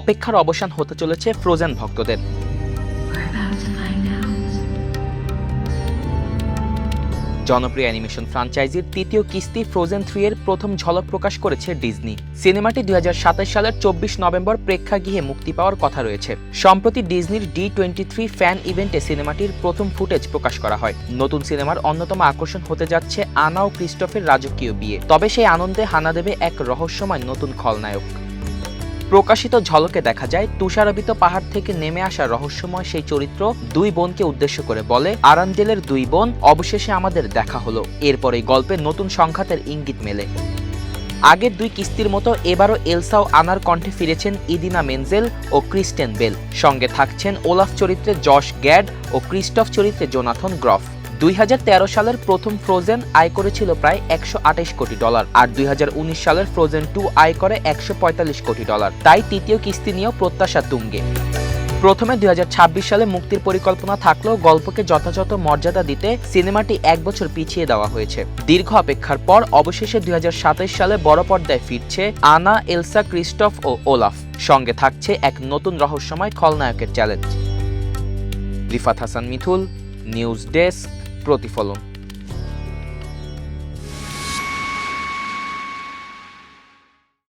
অপেক্ষার অবসান হতে চলেছে ফ্রোজেন ভক্তদের। জনপ্রিয় অ্যানিমেশন ফ্রাঞ্চাইজির তৃতীয় কিস্তি ফ্রোজেন 3 এর প্রথম ঝলক প্রকাশ করেছে ডিজনি। সিনেমাটি 2027 সালের 24 নভেম্বর প্রেক্ষাগৃহে মুক্তি পাওয়ার কথা রয়েছে। সম্প্রতি ডিজনির D23 ফ্যান ইভেন্টে সিনেমাটির প্রথম ফুটেজ প্রকাশ করা হয়। নতুন সিনেমার অন্যতম আকর্ষণ হতে যাচ্ছে আনা ও ক্রিস্টোফের রাজকীয় বিয়ে, তবে সেই আনন্দে হানা দেবে এক রহস্যময় নতুন খলনায়ক। প্রকাশিত ঝলকে দেখা যায় তুষারাবৃত পাহাড় থেকে নেমে আসা রহস্যময় সেই চরিত্র দুই বোনকে উদ্দেশ্য করে বলে, আরান্ডেলের দুই বোন, অবশেষে আমাদের দেখা হলো। এরপরে গল্পে নতুন সংঘাতের ইঙ্গিত মেলে। আগের দুই কিস্তির মতো এবারও এলসা ও আনার কণ্ঠে ফিরেছেন ইদিনা মেনজেল ও ক্রিস্টেন বেল। সঙ্গে থাকছেন ওলাফ চরিত্রে জশ গ্যাড ও ক্রিস্টফ চরিত্রে জোনাথন গ্রফ। 2013 সালের প্রথম ফ্রোজেন আয় করেছিল প্রায় $128 কোটি, আর 2019 সালের ফ্রোজেন 2 আয় করে $145 কোটি। তাই তৃতীয় কিস্তি নিয়েও প্রত্যাশা তুঙ্গে। প্রথমে 2026 সালে মুক্তির পরিকল্পনা থাকলেও গল্পকে যথাযথ মর্যাদা দিতে সিনেমাটি 1 বছর পিছিয়ে দেওয়া হয়েছে। দীর্ঘ অপেক্ষার পর অবশেষে 2027 সালে বড় পর্দায় ফিরছে আনা, এলসা, ক্রিস্টফ ও ওলাফ। সঙ্গে থাকছে এক নতুন রহস্যময় খলনায়কের challenge. Rifat Hasan Mithul, news desk, প্রতিফলন।